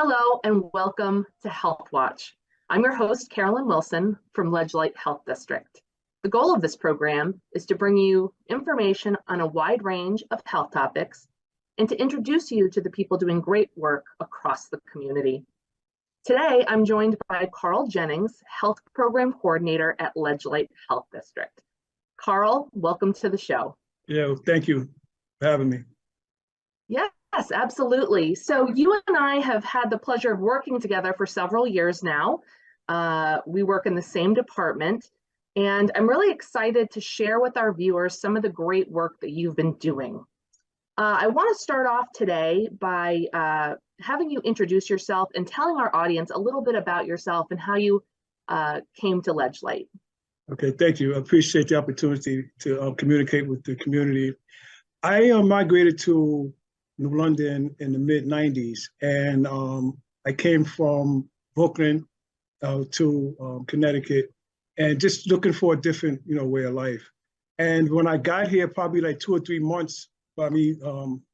Hello and welcome to Healthwatch. I'm your host, Carolyn Wilson from Ledgelight Health District. The goal of this program is to bring you information on a wide range of health topics and to introduce you to the people doing great work across the community. Today, I'm joined by Karl Jennings, Health Program Coordinator at Ledgelight Health District. Karl, welcome to the show. Yeah, thank you for having me. Yes, absolutely. So you and I have had the pleasure of working together for several years now. We work in the same department, and I'm really excited to share with our viewers some of the great work that you've been doing. I want to start off today by having you introduce yourself and telling our audience a little bit about yourself and how you came to Ledgelight. Okay, thank you. I appreciate the opportunity to communicate with the community. I migrated to New London in the mid-90s, and I came from Brooklyn to Connecticut, and just looking for a different, way of life. And when I got here, probably like 2 or 3 months by me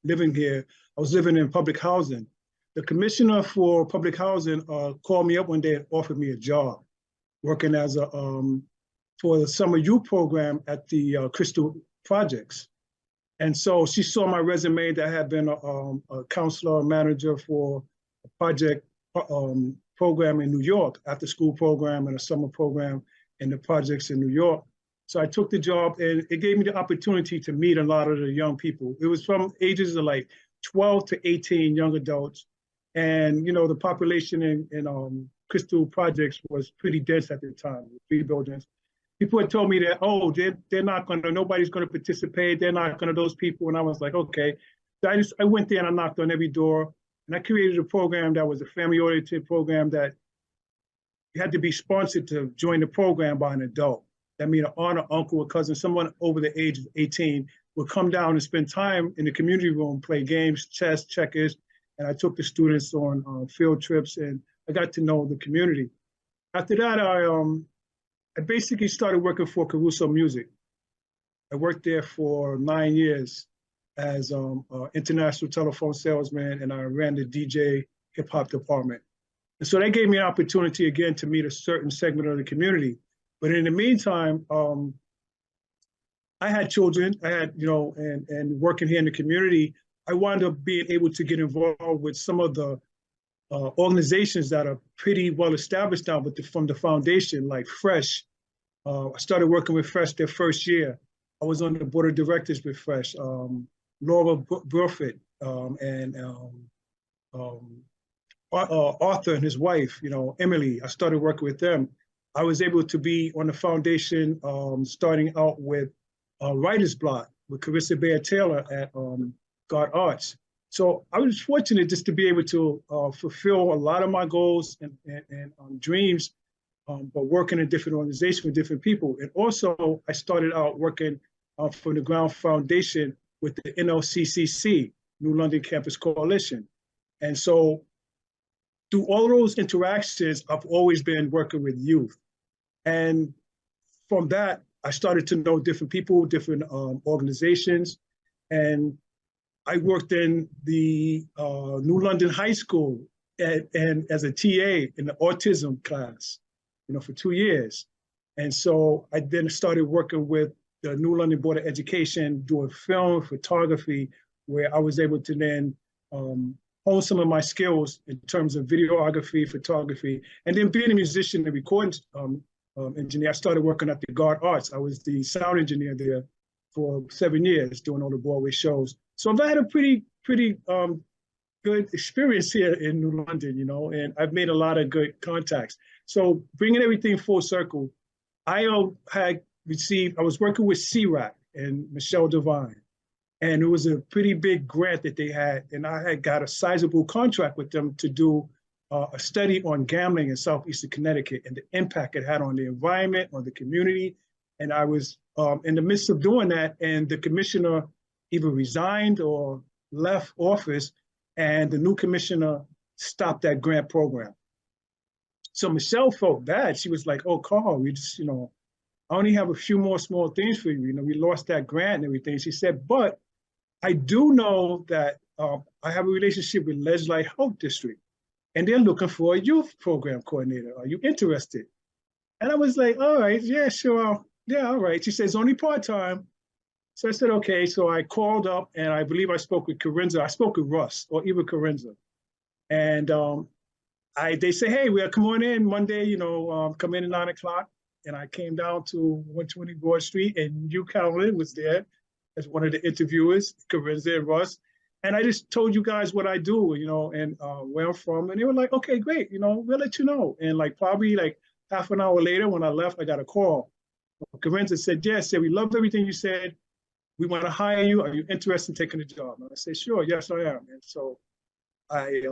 living here, I was living in public housing. The commissioner for public housing called me up one day and offered me a job, working as a for the summer youth program at the Crystal Projects. And so she saw my resume that I had been a counselor manager for a project program in New York, after school program and a summer program in the projects in New York. So I took the job, and it gave me the opportunity to meet a lot of the young people. It was from ages of like 12 to 18 young adults. And, the population in Crystal Projects was pretty dense at the time, 3 buildings. People had told me that, oh, they're not gonna, nobody's gonna participate, they're not gonna, those people. And I was like, okay. So I went there and I knocked on every door, and I created a program that was a family-oriented program that you had to be sponsored to join the program by an adult. That means an aunt, or uncle, or cousin, someone over the age of 18 would come down and spend time in the community room, play games, chess, checkers. And I took the students on field trips, and I got to know the community. After that, I basically started working for Caruso Music. I worked there for 9 years as an international telephone salesman, and I ran the DJ hip hop department. And so that gave me an opportunity again to meet a certain segment of the community. But in the meantime, I had children, and working here in the community, I wound up being able to get involved with some of the organizations that are pretty well established now, but from the foundation, like Fresh. I started working with Fresh their first year. I was on the board of directors with Fresh. Laura Burford and Arthur and his wife, Emily, I started working with them. I was able to be on the foundation starting out with Writer's Block with Carissa Bayer Taylor at God Arts. So I was fortunate just to be able to fulfill a lot of my goals and dreams, but working in different organizations with different people. And also, I started out working from the ground foundation with the NLCCC, New London Campus Coalition. And so through all those interactions, I've always been working with youth. And from that, I started to know different people, different organizations. And I worked in the New London High School and as a TA in the autism class, for 2 years. And so I then started working with the New London Board of Education, doing film, photography, where I was able to then hone some of my skills in terms of videography, photography, and then being a musician and recording engineer. I started working at the God Arts. I was the sound engineer there for 7 years, doing all the Broadway shows. So I've had a pretty good experience here in New London, and I've made a lot of good contacts. So bringing everything full circle, I was working with CRAC and Michelle Devine, and it was a pretty big grant that they had, and I had got a sizable contract with them to do a study on gambling in Southeastern Connecticut and the impact it had on the environment, on the community. And I was in the midst of doing that, and the commissioner either resigned or left office, and the new commissioner stopped that grant program. So Michelle felt bad. She was like, oh, Karl, we just, I only have a few more small things for you. We lost that grant and everything. She said, but I do know that I have a relationship with Ledgelight Health District. and they're looking for a youth program coordinator. Are you interested? And I was like, all right, yeah, sure. Yeah, all right. She says, only part-time. So I said, okay. So I called up and I believe I spoke with Corinza. I spoke with Russ or even Corinza. And they say, hey, we'll come on in Monday, come in at 9 o'clock. And I came down to 120 Broad Street, and you, Carolyn, was there as one of the interviewers, Corinza and Russ. And I just told you guys what I do, and where I'm from. And they were like, okay, great, we'll let you know. And probably half an hour later when I left, I got a call. Corinza said, yes, we loved everything you said. We want to hire you. Are you interested in taking the job? And I said, sure, yes, I am. And so I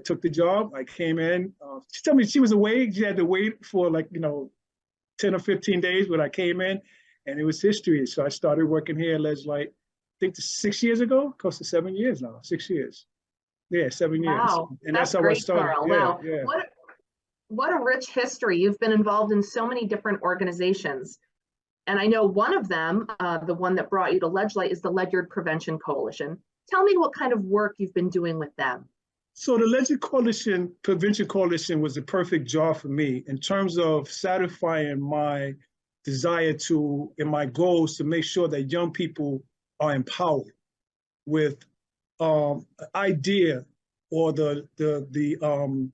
took the job. I came in. She told me she was away. She had to wait for 10 or 15 days, but I came in and it was history. So I started working here, I think 6 years ago, close to 7 years now, 6 years. Yeah, 7 years. Wow, And that's how great, I started. Karl. Yeah, Wow, yeah. what a rich history. You've been involved in so many different organizations. And I know one of them, the one that brought you to Ledgelight, is the Ledyard Prevention Coalition. Tell me what kind of work you've been doing with them. So the Ledyard Prevention Coalition was the perfect job for me in terms of satisfying my desire to, and my goals to make sure that young people are empowered with idea or the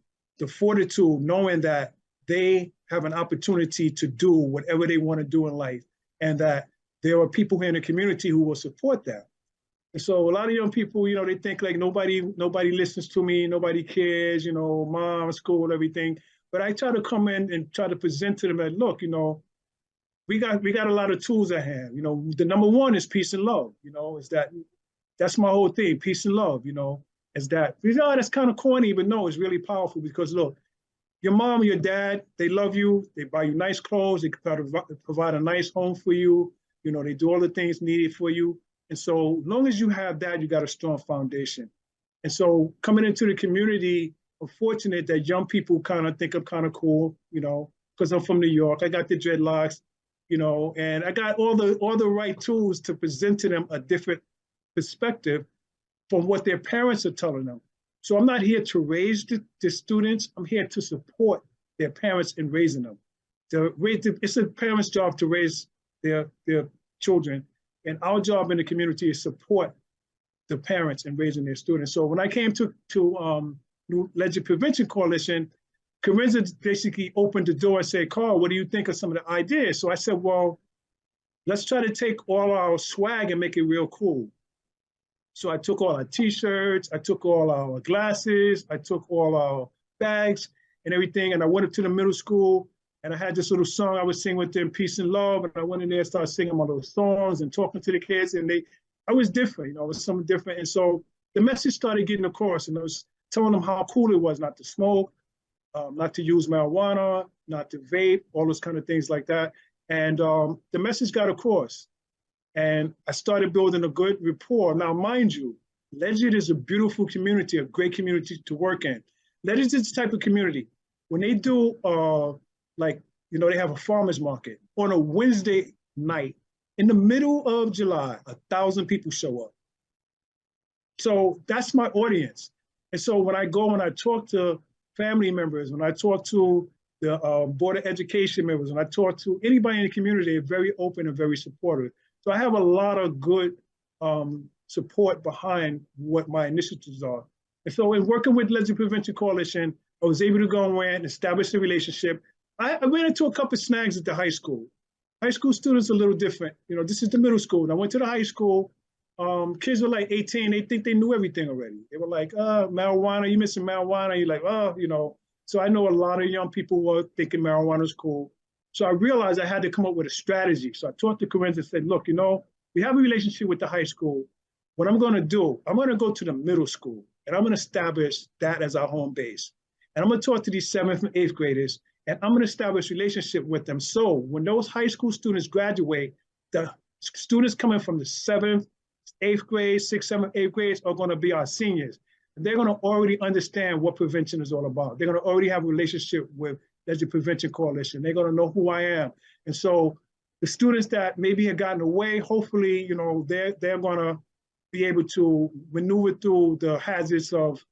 fortitude, knowing that they have an opportunity to do whatever they want to do in life, and that there are people here in the community who will support that. And so a lot of young people, they think nobody listens to me, nobody cares, mom, school, everything. But I try to come in and try to present to them that, look, we got a lot of tools at hand. The number one is peace and love. That's my whole thing, peace and love. Is that that's kind of corny, but no, it's really powerful because look, your mom and your dad, they love you. They buy you nice clothes. They provide a nice home for you. They do all the things needed for you. And so as long as you have that, you got a strong foundation. And so coming into the community, I'm fortunate that young people kind of think I'm kind of cool, because I'm from New York. I got the dreadlocks, and I got all the right tools to present to them a different perspective from what their parents are telling them. So I'm not here to raise the students. I'm here to support their parents in raising them. It's a parent's job to raise their children. And our job in the community is support the parents in raising their students. So when I came to Ledyard Prevention Coalition, Corinza basically opened the door and said, Karl, what do you think of some of the ideas? So I said, well, let's try to take all our swag and make it real cool. So I took all our t-shirts, I took all our glasses, I took all our bags and everything, and I went up to the middle school, and I had this little song I was singing with them, Peace and Love, and I went in there and started singing my little songs and talking to the kids, and I was different, it was something different. And so the message started getting across, and I was telling them how cool it was not to smoke, not to use marijuana, not to vape, all those kind of things like that. And the message got across. And I started building a good rapport. Now, mind you, Ledyard is a beautiful community, a great community to work in. Ledyard is the type of community, when they do, they have a farmer's market on a Wednesday night, in the middle of July, 1,000 people show up. So that's my audience. And so when I go and I talk to family members, when I talk to the Board of Education members, when I talk to anybody in the community, they're very open and very supportive. So I have a lot of good support behind what my initiatives are. And so in working with Ledyard Prevention Coalition, I was able to go in and establish a relationship. I ran into a couple of snags at the high school. High school students are a little different. This is the middle school. And I went to the high school. Kids were like 18. They think they knew everything already. They were like, marijuana, you missing marijuana. You're like, So I know a lot of young people were thinking marijuana is cool. So I realized I had to come up with a strategy. So I talked to Corinza and said, look, we have a relationship with the high school. What I'm going to do, I'm going to go to the middle school, and I'm going to establish that as our home base. And I'm going to talk to these 7th and 8th graders, and I'm going to establish a relationship with them. So when those high school students graduate, the students coming from the 7th, 8th grade, 6th, 7th, 8th grades are going to be our seniors. And they're going to already understand what prevention is all about. They're going to already have a relationship with Ledyard Prevention Coalition. They're going to know who I am. And so the students that maybe have gotten away, hopefully, they're going to be able to maneuver through the hazards of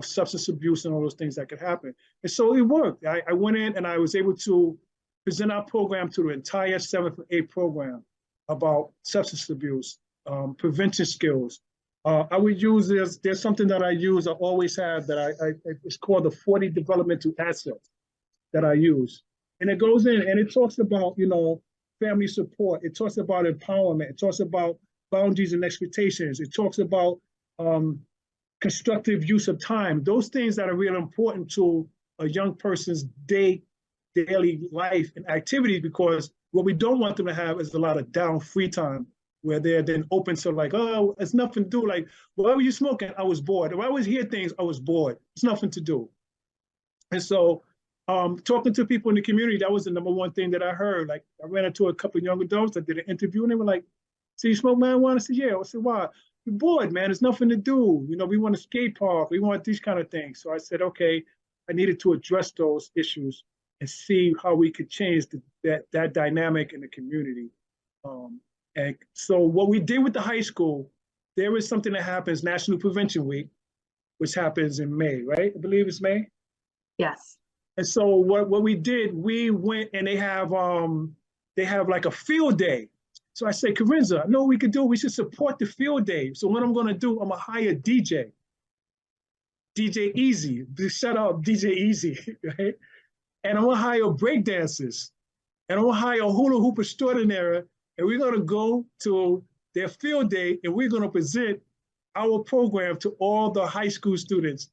substance abuse and all those things that could happen. And so it worked. I went in and I was able to present our program to the entire 7th and 8th program about substance abuse, prevention skills. I would use there's something that I use, I always have that it's called the 40 developmental assets that I use. And it goes in and it talks about, family support. It talks about empowerment. It talks about boundaries and expectations. It talks about constructive use of time. Those things that are really important to a young person's daily life and activities, because what we don't want them to have is a lot of down free time where they're then open to like, oh, it's nothing to do. Like, why were you smoking? I was bored. If I always hear things, I was bored. It's nothing to do. And so talking to people in the community, that was the number one thing that I heard. Like, I ran into a couple of young adults. I did an interview and they were like, so you smoke marijuana? I said, yeah. I said, why? We're bored, man. There's nothing to do. We want a skate park. We want these kind of things. So I said, okay, I needed to address those issues and see how we could change that dynamic in the community. And so what we did with the high school, there is something that happens, National Prevention Week, which happens in May, right? I believe it's May. Yes. And so what we did, we went and they have like a field day. So I said, Carinza, I know what we could do. We should support the field day. So what I'm going to do, I'm going to hire DJ Easy. Shout out DJ Easy, right? And I'm going to hire break dancers. And I'm going to hire a hula hoop extraordinaire. And we're going to go to their field day and we're going to present our program to all the high school students.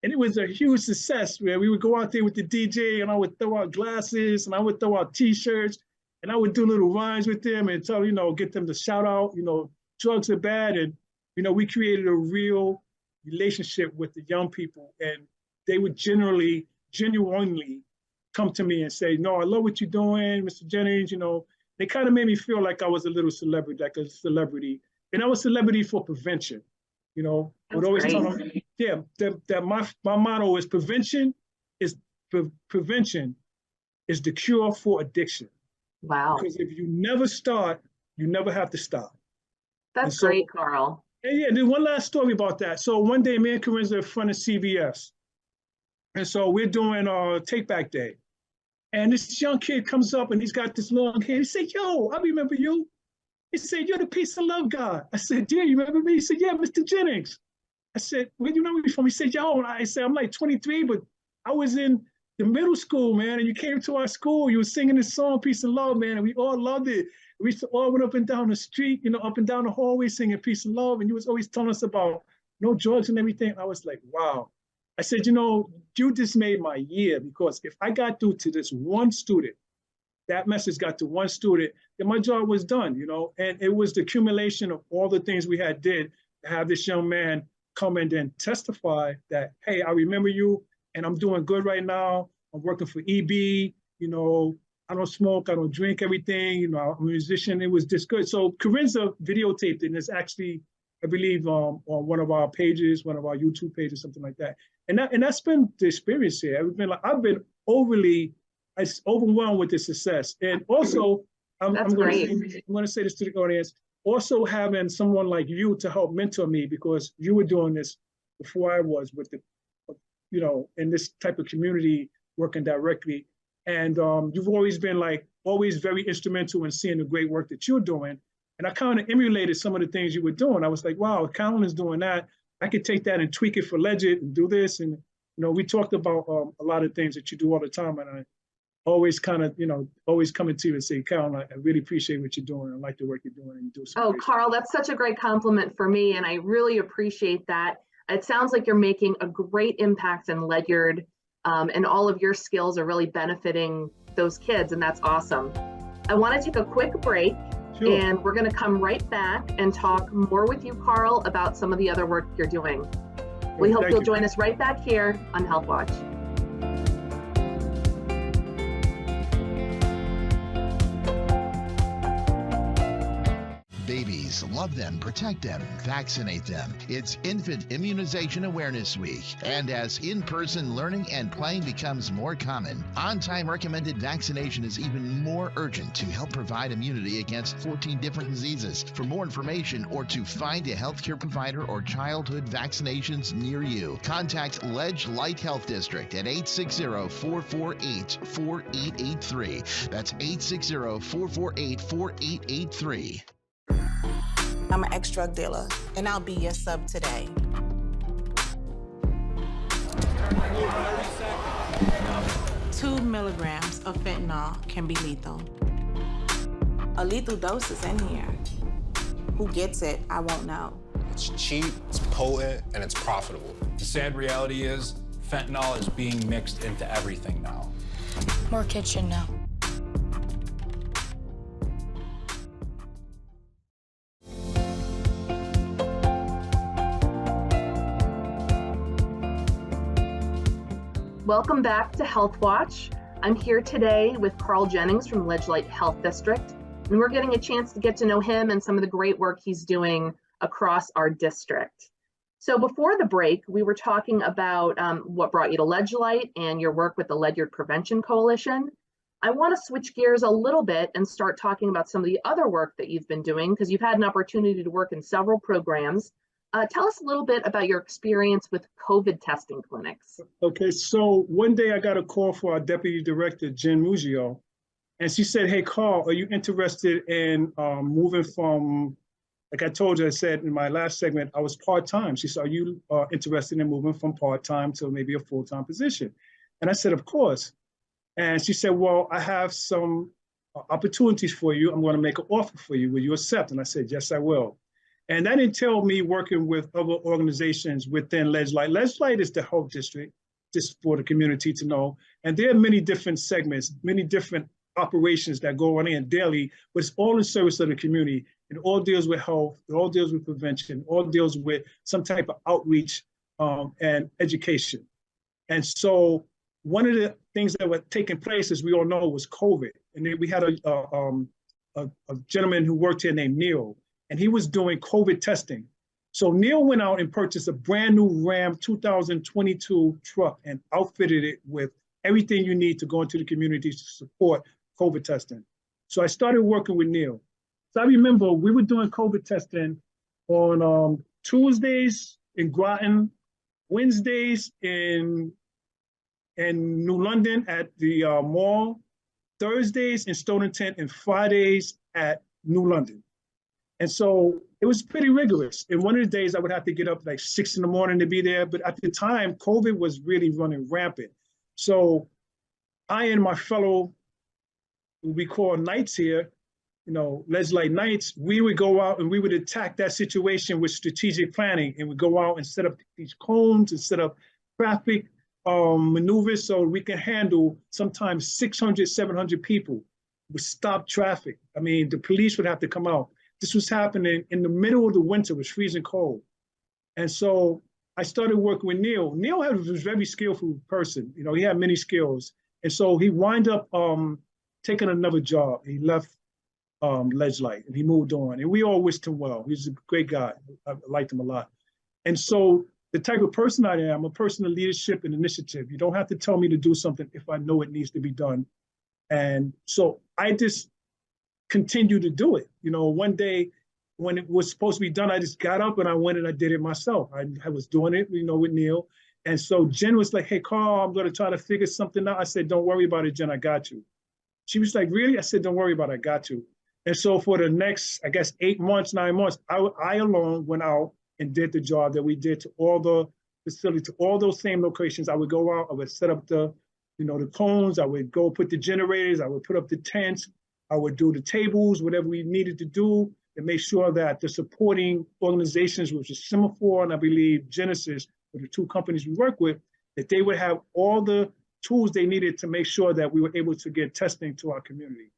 And it was a huge success where we would go out there with the DJ and I would throw out glasses and I would throw out t-shirts and I would do little rhymes with them and tell, get them to shout out, drugs are bad. And, we created a real relationship with the young people and they would genuinely come to me and say, no, I love what you're doing, Mr. Jennings, They kind of made me feel like I was a little celebrity, like a celebrity. And I was celebrity for prevention. I would always tell them, that my motto is prevention is the cure for addiction. Wow. Because if you never start, you never have to stop. That's great, Carl. And yeah, there's one last story about that. So one day, me and Carinza are in front of CVS. And so we're doing Take Back Day. And this young kid comes up and he's got this long hair. He said, yo, I remember you. He said, you're the peace and love guy. I said, yeah, you remember me? He said, yeah, Mr. Jennings. I said, where do you know me from? He said, yo, I said, I'm like 23, but I was in the middle school, man, and you came to our school. You were singing this song, Peace and Love, man, and we all loved it. We all went up and down the street, up and down the hallway singing Peace and Love, and you was always telling us about no drugs and everything. I was like, wow. I said, you just made my year, because if I got through to this one student, that message got to one student, then my job was done, and it was the accumulation of all the things we had did to have this young man come and then testify that, hey, I remember you and I'm doing good right now. I'm working for EB, I don't smoke, I don't drink everything, I'm a musician. It was just good. So Carinza videotaped it, and it's actually, I believe, on one of our pages, one of our YouTube pages, something like that. And that's been the experience here. I've been overwhelmed with the success. And also, I'm going to say this to the audience, also having someone like you to help mentor me, because you were doing this before I was with in this type of community, working directly. And you've always been always very instrumental in seeing the great work that you're doing. And I kind of emulated some of the things you were doing. I was like, wow, Carolyn is doing that. I could take that and tweak it for Legit and do this. And, we talked about a lot of things that you do all the time. And I always always coming to you and say, Carolyn, I really appreciate what you're doing. I like the work you're doing. And you do some Carl, that's such a great compliment for me. And I really appreciate that. It sounds like you're making a great impact in Ledyard, and all of your skills are really benefiting those kids. And that's awesome. I want to take a quick break. Sure. And we're going to come right back and talk more with you, Carl, about some of the other work you're doing. We hope you'll join us right back here on Healthwatch. babies. Love them, protect them, vaccinate them. It's Infant Immunization Awareness Week. And as in-person learning and playing becomes more common, on-time recommended vaccination is even more urgent to help provide immunity against 14 different diseases. For more information or to find a healthcare provider or childhood vaccinations near you, contact Ledge Light Health District at 860-448-4883. That's 860-448-4883. I'm an ex-drug dealer, and I'll be your sub today. 2 milligrams of fentanyl can be lethal. A lethal dose is in here. Who gets it, I won't know. It's cheap, it's potent, and it's profitable. The sad reality is, fentanyl is being mixed into everything now. More kids should know. Welcome back to Healthwatch. I'm here today with Carl Jennings from Ledge Light Health District, and we're getting a chance to get to know him and some of the great work he's doing across our district. So before the break, we were talking about what brought you to Ledge Light and your work with the Ledyard Prevention Coalition. I want to switch gears a little bit and start talking about some of the other work that you've been doing, because you've had an opportunity to work in several programs. Tell us a little bit about your experience with COVID testing clinics. Okay, so one day I got a call for our deputy director, Jen Muggio, and she said, "Hey, Karl, are you interested in moving from," like I told you, I said in my last segment, I was part-time. She said, "Are you interested in moving from part-time to maybe a full-time position?" And I said, "Of course." And she said, "Well, I have some opportunities for you. I'm going to make an offer for you. Will you accept?" And I said, "Yes, I will." And that entailed me working with other organizations within Ledge Light. Ledge Light is the health district, just for the community to know. And there are many different segments, many different operations that go on in daily, but it's all in service of the community. It all deals with health, it all deals with prevention, it all deals with some type of outreach and education. And so one of the things that were taking place, as we all know, was COVID. And then we had a gentleman who worked here named Neil, and he was doing COVID testing. So Neil went out and purchased a brand new Ram 2022 truck and outfitted it with everything you need to go into the communities to support COVID testing. So I started working with Neil. So I remember we were doing COVID testing on Tuesdays in Groton, Wednesdays in New London at the mall, Thursdays in Stonington, and Fridays at New London. And so it was pretty rigorous. And one of the days I would have to get up like 6 in the morning to be there. But at the time, COVID was really running rampant. So I and my fellow, what we call Knights here, Ledge Light Knights, we would go out and we would attack that situation with strategic planning. And we go out and set up these cones and set up traffic maneuvers so we can handle sometimes 600, 700 people with stop traffic. I mean, the police would have to come out. This was happening in the middle of the winter. It was freezing cold. And so I started working with Neil. Neil was a very skillful person. He had many skills. And so he wound up taking another job. He left Ledge Light and he moved on. And we all wished him well. He's a great guy. I liked him a lot. And so the type of person I am, a person of leadership and initiative. You don't have to tell me to do something if I know it needs to be done. And so I just continue to do it. One day when it was supposed to be done, I just got up and I went and I did it myself. I was doing it, with Neil. And so Jen was like, "Hey, Karl, I'm going to try to figure something out." I said, "Don't worry about it, Jen, I got you." She was like, "Really?" I said, "Don't worry about it, I got you." And so for the next, 8 months, 9 months, I alone went out and did the job that we did to all the facilities, to all those same locations. I would go out, I would set up the cones, I would go put the generators, I would put up the tents, I would do the tables, whatever we needed to do, and make sure that the supporting organizations, which is Semaphore and I believe Genesis, were the two companies we work with, that they would have all the tools they needed to make sure that we were able to get testing to our community.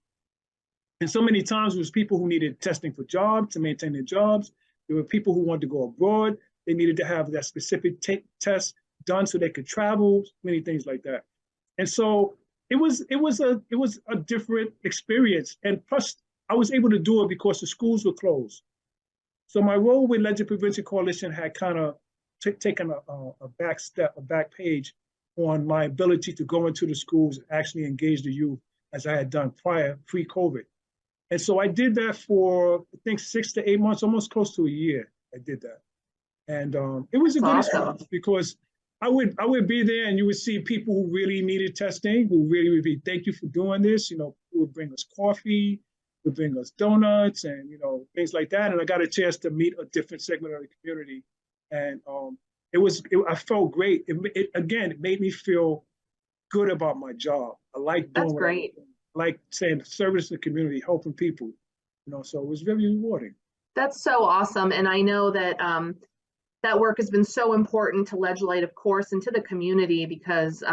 And so many times it was people who needed testing for jobs, to maintain their jobs. There were people who wanted to go abroad. They needed to have that specific test done so they could travel, many things like that. And so it was a different experience. And plus, I was able to do it because the schools were closed. So my role with Legislative Prevention Coalition had kind of taken a back page on my ability to go into the schools and actually engage the youth as I had done prior, pre-COVID. And so I did that for, I think, 6 to 8 months, almost close to a year. I did that. And it was a good experience because I would be there and you would see people who really needed testing, who really would be, thank you for doing this. You know, who would bring us coffee, would bring us donuts and, you know, things like that. And I got a chance to meet a different segment of the community. And I felt great. It made me feel good about my job. I like doing That's great. I like saying service to the community, helping people, you know, so it was very rewarding. That's so awesome. And I know that that work has been so important to Legislate, of course, and to the community because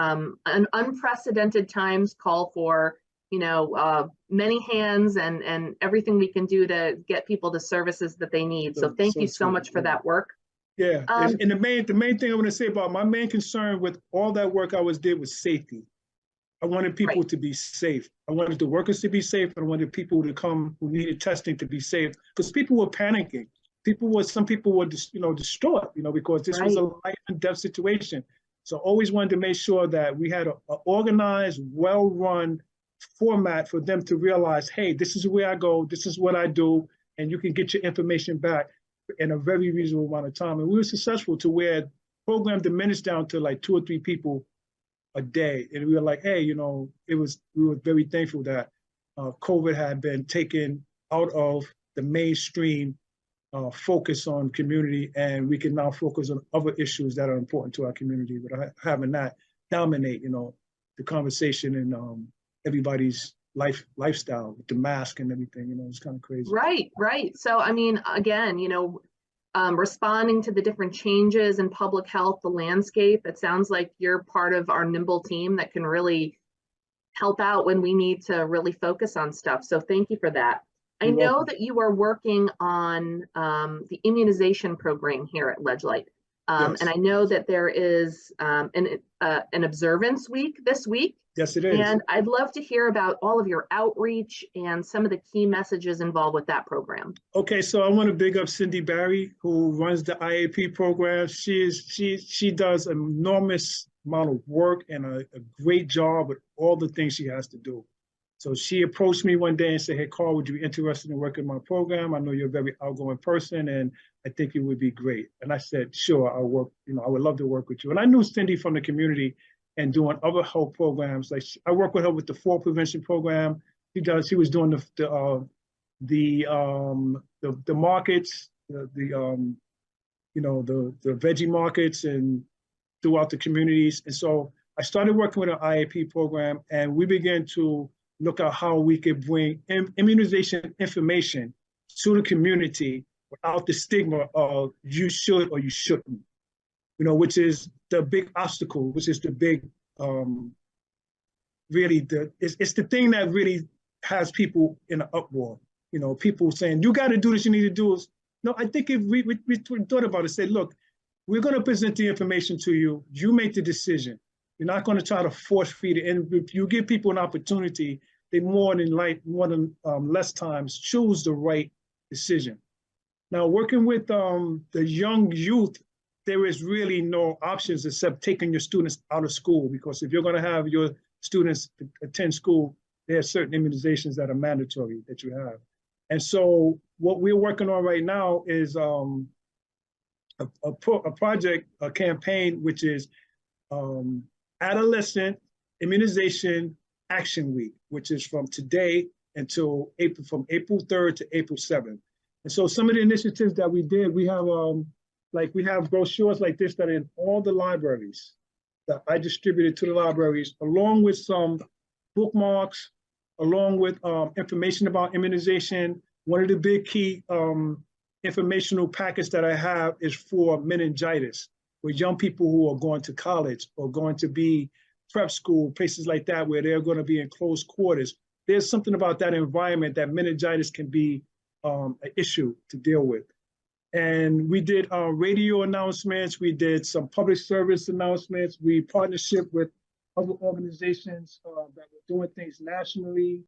unprecedented times call for, you know, many hands and everything we can do to get people the services that they need. So thank you so much for that work. Yeah, and the main thing I want to say about my main concern with all that work I did was safety. I wanted people to be safe. I wanted the workers to be safe. And I wanted people to come who needed testing to be safe because people were panicking. Some people were, you know, distraught, you know, because this was a life and death situation. So I always wanted to make sure that we had an organized, well-run format for them to realize, hey, this is where I go, this is what I do, and you can get your information back in a very reasonable amount of time. And we were successful to where the program diminished down to like 2 or 3 people a day. And we were like, hey, you know, we were very thankful that COVID had been taken out of the mainstream focus on community, and we can now focus on other issues that are important to our community, but having that dominate, you know, the conversation and everybody's lifestyle with the mask and everything, you know, it's kind of crazy. Right. So, I mean, again, you know, responding to the different changes in public health, the landscape, it sounds like you're part of our nimble team that can really help out when we need to really focus on stuff. So thank you for that. I know that you are working on the immunization program here at Legislate. And I know that there is an observance week this week. Yes, it is. And I'd love to hear about all of your outreach and some of the key messages involved with that program. Okay, so I want to big up Cindy Barry, who runs the IAP program. She does an enormous amount of work and a great job with all the things she has to do. So she approached me one day and said, hey, Karl, would you be interested in working my program? I know you're a very outgoing person and I think it would be great. And I said, sure, I'll work, you know, I would love to work with you. And I knew Cindy from the community and doing other health programs. Like I work with her with the fall prevention program. She was doing the markets, you know, the veggie markets and throughout the communities. And so I started working with an IAP program and we began to look at how we could bring immunization information to the community without the stigma of you should or you shouldn't, you know, which is the big obstacle, which is the big, it's the thing that really has people in an uproar. You know, people saying, you got to do this, you need to do this. No, I think if we thought about it, said, look, we're going to present the information to you, you make the decision. You're not going to try to force feed it. And if you give people an opportunity, they more than less times choose the right decision. Now, working with the young youth, there is really no options except taking your students out of school, because if you're going to have your students attend school, there are certain immunizations that are mandatory that you have. And so what we're working on right now is a campaign, which is Adolescent Immunization Action Week, which is from today until from April 3rd to April 7th. And so some of the initiatives that we did, we have brochures like this that are in all the libraries that I distributed to the libraries, along with some bookmarks, along with information about immunization. One of the big key informational packets that I have is for meningitis, with young people who are going to college or going to be prep school, places like that, where they're going to be in close quarters. There's something about that environment that meningitis can be an issue to deal with. And we did radio announcements. We did some public service announcements. We partnership with other organizations that were doing things nationally.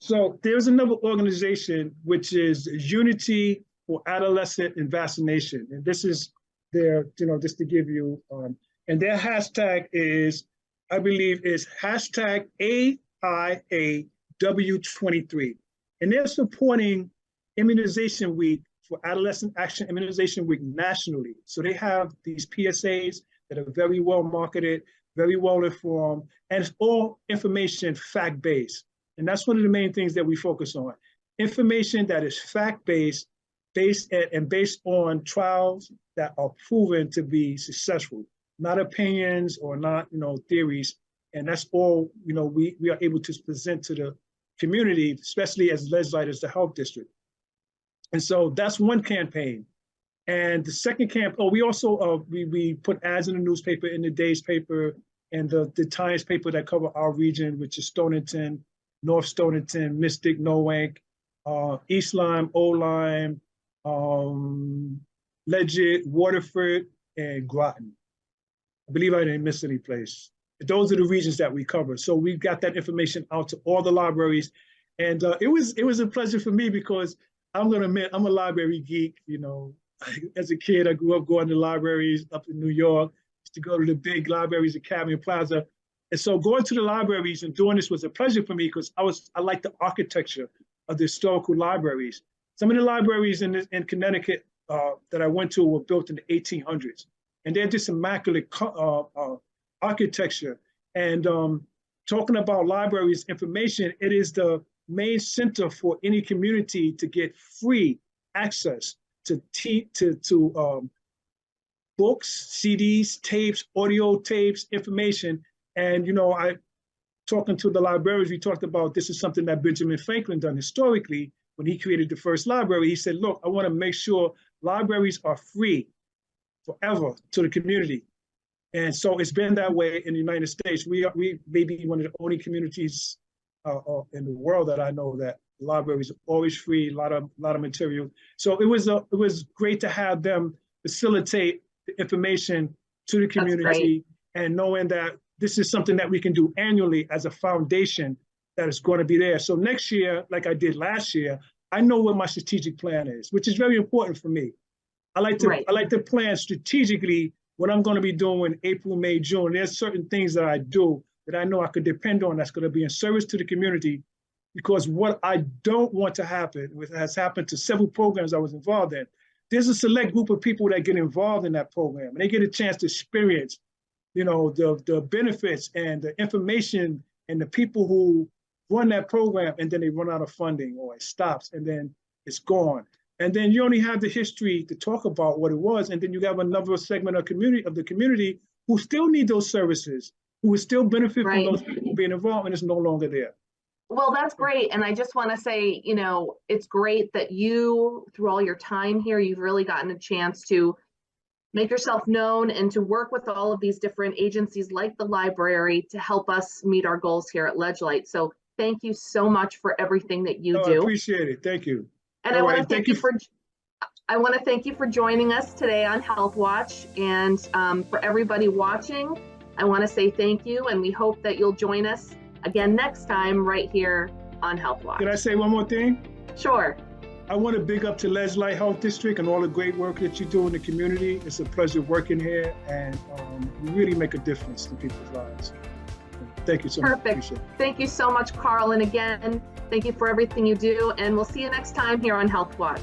So there's another organization, which is Unity for Adolescent and Vaccination. And this is their, just to give you, and their hashtag is, I believe is hashtag AIAW23. And they're supporting Immunization Week for Adolescent Action Immunization Week nationally. So they have these PSAs that are very well marketed, very well informed, and it's all information fact-based. And that's one of the main things that we focus on. Information that is fact-based, based on trials that are proven to be successful, not opinions or not, theories. And that's all, we are able to present to the community, especially as legislators, the health district. And so that's one campaign. And the second we also, we put ads in the newspaper, in the Day's paper, and the Times paper that cover our region, which is Stonington, North Stonington, Mystic, Noank, East Lyme, Old Lyme, Legit, Waterford, and Groton. I believe I didn't miss any place. Those are the regions that we cover. So we've got that information out to all the libraries. And it was a pleasure for me because I'm gonna admit, I'm a library geek. As a kid, I grew up going to libraries up in New York, used to go to the big libraries at Academy Plaza. And so going to the libraries and doing this was a pleasure for me because I like the architecture of the historical libraries. Some of the libraries in Connecticut that I went to were built in the 1800s. And they're just immaculate architecture. And talking about libraries information, it is the main center for any community to get free access to books, CDs, tapes, audio tapes, information. And, talking to the librarians, we talked about this is something that Benjamin Franklin done historically when he created the first library. He said, look, I want to make sure libraries are free forever to the community. And so it's been that way in the United States. We may be one of the only communities in the world that I know that libraries are always free, a lot of material. So it was great to have them facilitate the information to the community and knowing that this is something that we can do annually as a foundation that is going to be there. So next year, like I did last year, I know what my strategic plan is, which is very important for me. I like to plan strategically what I'm going to be doing April, May, June. There's certain things that I do that I know I could depend on that's going to be in service to the community, because what I don't want to happen, which has happened to several programs I was involved in, there's a select group of people that get involved in that program and they get a chance to experience, the benefits and the information and the people who run that program, and then they run out of funding or it stops and then it's gone. And then you only have the history to talk about what it was. And then you have another segment of the community who still need those services, who will still benefit from those people being involved, and it's no longer there. Well, that's great. And I just want to say, it's great that you, through all your time here, you've really gotten a chance to make yourself known and to work with all of these different agencies like the library to help us meet our goals here at Ledgelight. So thank you so much for everything that you do. I appreciate it. Thank you. And I want to thank you for joining us today on Healthwatch. And for everybody watching, I want to say thank you, and we hope that you'll join us again next time right here on Healthwatch. Can I say one more thing? Sure. I want to big up to Ledgelight Health District and all the great work that you do in the community. It's a pleasure working here, and you really make a difference in people's lives. Thank you so much. Perfect. Thank you so much, Karl. And again, thank you for everything you do, and we'll see you next time here on Healthwatch.